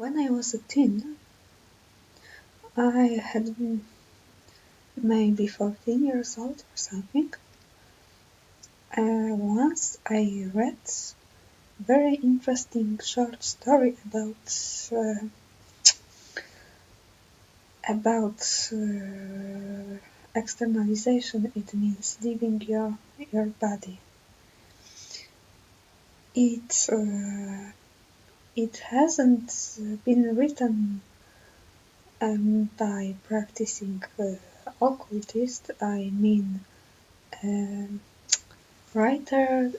When I was a teen, I had been maybe 14 years old or something. Once I read a very interesting short story about externalization. It means leaving your body. It hasn't been written by practicing occultist. I mean, writer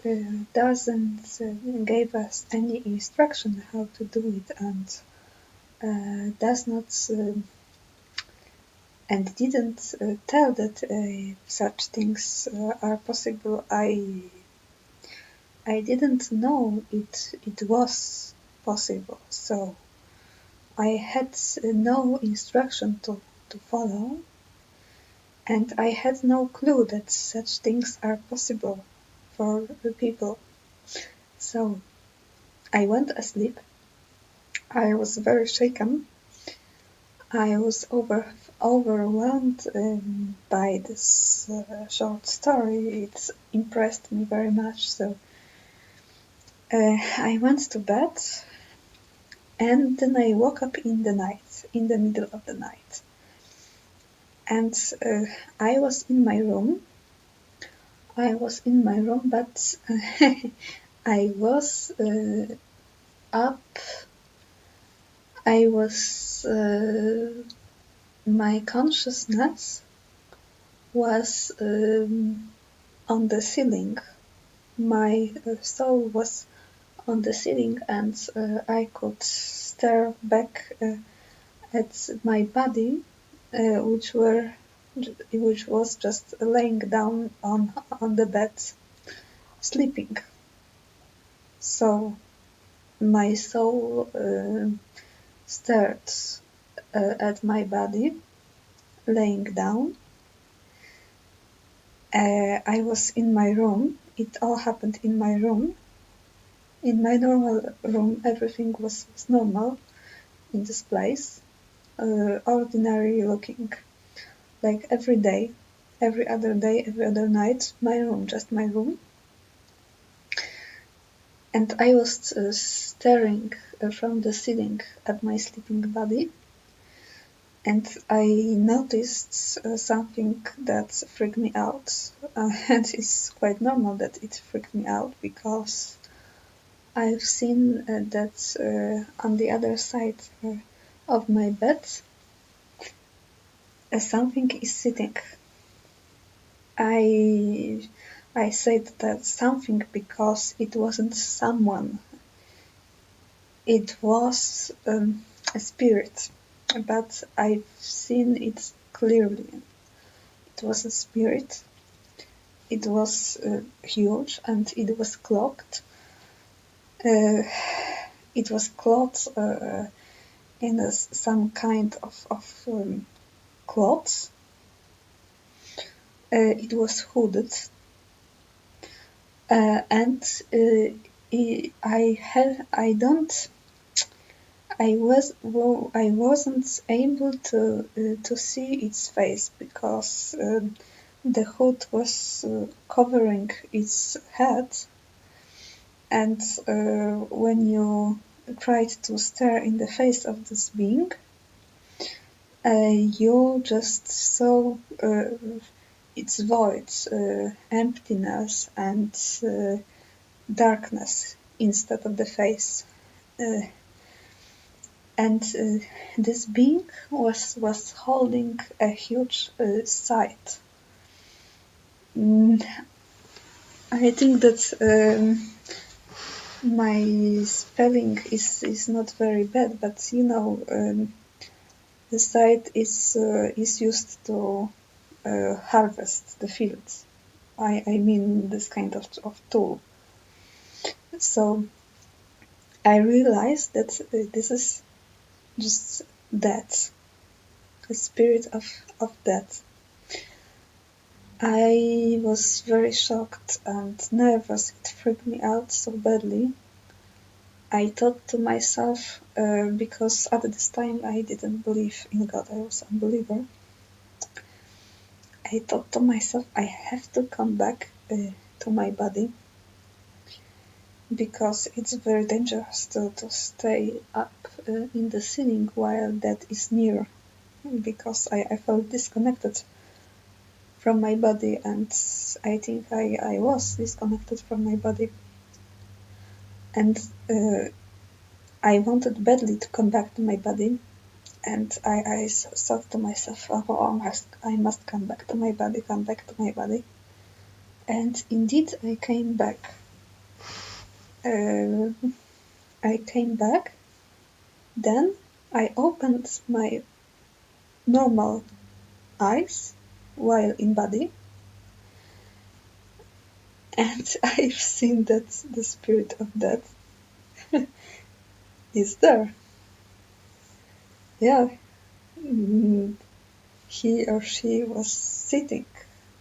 doesn't give us any instruction how to do it, and does not and didn't tell that such things are possible. I didn't know it was possible, so I had no instruction to follow, and I had no clue that such things are possible for the people. So I went asleep. I was very shaken. I was overwhelmed by this short story. It impressed me very much. So I went to bed, and then I woke up in the middle of the night. And I was in my room. But I was up. I was my consciousness was on the ceiling. My soul was on the ceiling, and I could stare back at my body, which was just laying down on the bed, sleeping. So my soul stared at my body, laying down. I was in my room. It all happened in my room. In my normal room, everything was normal in this place, ordinary looking, like every day, every other day, every other night, my room, just my room. And I was staring from the ceiling at my sleeping body, and I noticed something that freaked me out. And it's quite normal that it freaked me out, because I've seen that on the other side of my bed something is sitting. I said that something because it wasn't someone. It was a spirit, but I've seen it clearly. It was a spirit. It was huge, and it was cloaked. It was clothed in some kind of cloth. It was hooded, and I wasn't able to see its face, because the hood was covering its head, and when you tried to stare in the face of this being, you just saw its void, emptiness, and darkness instead of the face. And this being was holding a huge scythe. I think that my spelling is not very bad, but the scythe is used to harvest the fields. I mean this kind of tool. So I realized that this is just death, the spirit of death. I was very shocked and nervous. It freaked me out so badly. I thought to myself, because at this time I didn't believe in God, I was an unbeliever. I thought to myself, I have to come back to my body, because it's very dangerous to stay up in the ceiling while that is near, because I felt disconnected from my body, and I think I was disconnected from my body, and I wanted badly to come back to my body, and I thought to myself, oh, I must come back to my body, come back to my body. And indeed, I came back. I came back. Then I opened my normal eyes while in body, and I've seen that the spirit of death is there. Yeah, he or she was sitting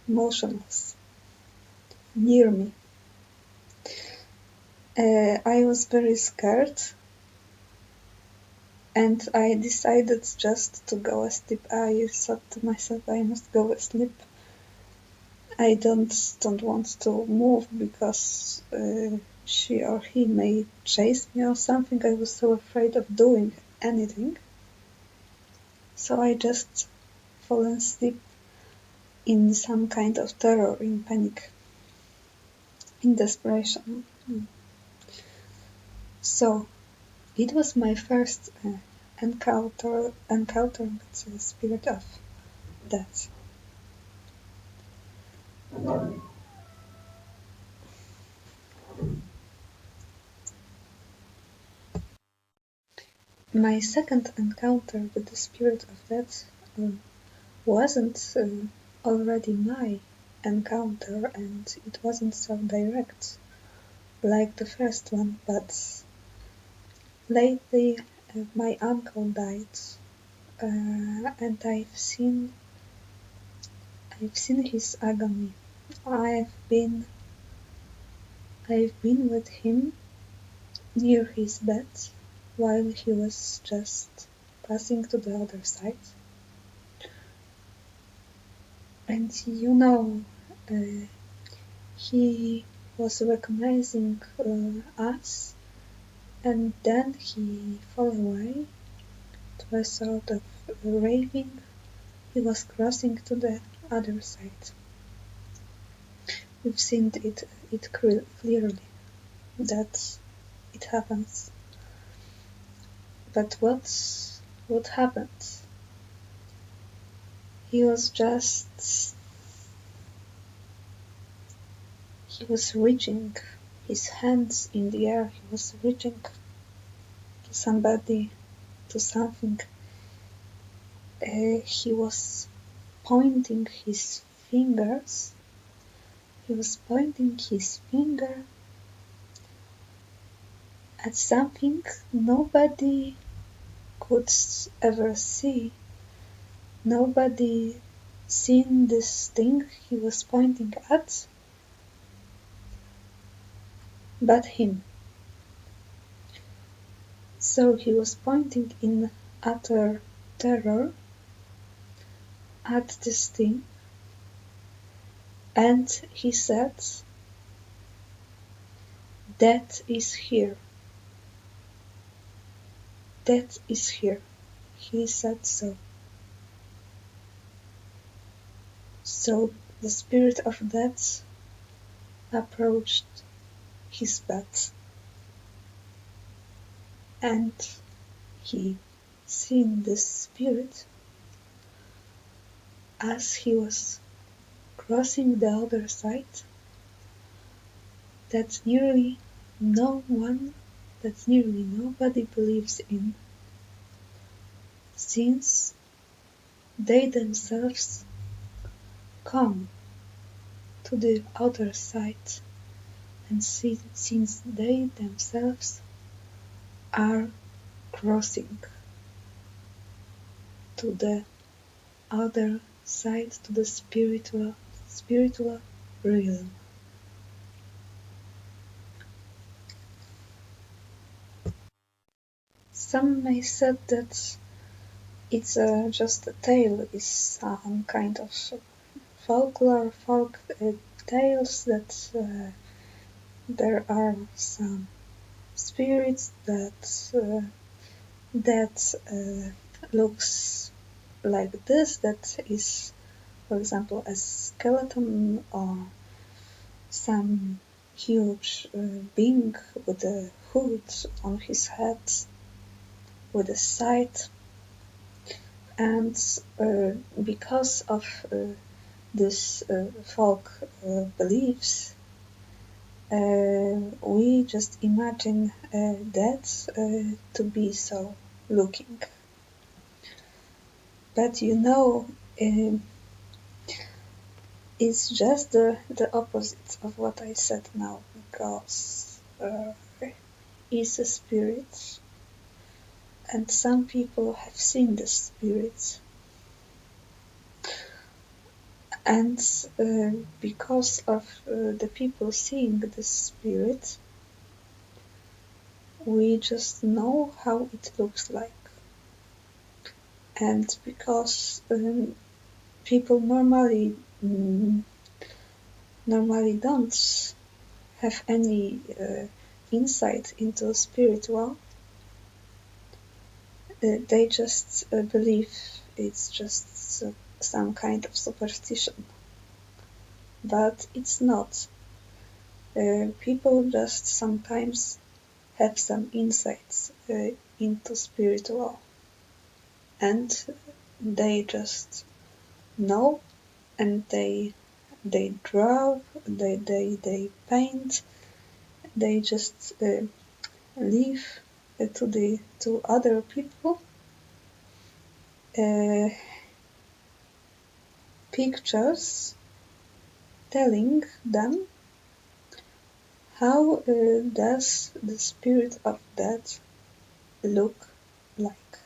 motionless near me. I was very scared, and I decided just to go asleep. I thought to myself, I must go asleep. I don't want to move, because she or he may chase me or something. I was so afraid of doing anything. So I just fall asleep in some kind of terror, in panic, in desperation. So it was my first encounter with the spirit of death. My second encounter with the spirit of death wasn't already my encounter, and it wasn't so direct like the first one, but lately my uncle died, and I've seen his agony. I've been I've been with him near his bed while he was just passing to the other side. And uh, he was recognizing us, and then he fell away to a sort of raving. He was crossing to the other side. We've seen it clearly that it happens. But what happened? He was just he was reaching his hands in the air. He was reaching to somebody, to something. He was pointing his fingers. He was pointing his finger at something nobody could ever see. Nobody seen this thing he was pointing at but him. So he was pointing in utter terror at this thing, and he said, "Death is here. Death is here." He said so. So the spirit of death approached his bed, and he seen this spirit as he was crossing the other side, that nearly nobody believes in, since they themselves come to the other side, and since they themselves are crossing to the other side, to the spiritual realm. some may say that it's just a tale, is some kind of folklore, folk tales that there are some spirits that looks like this, that is, for example, a skeleton or some huge being with a hood on his head, with a scythe, and because of this folk beliefs, we just imagine that to be so looking. But it's just the opposite of what I said now, because it's a spirit, and some people have seen the spirit, and because of the people seeing the spirit, we just know how it looks like. And because people normally don't have any insight into spiritual, they just believe it's just some kind of superstition. But it's not. People just sometimes have some insights into spiritual, and they just know, and they draw, they paint, they just leave to other people uh, pictures telling them how does the spirit of that look like.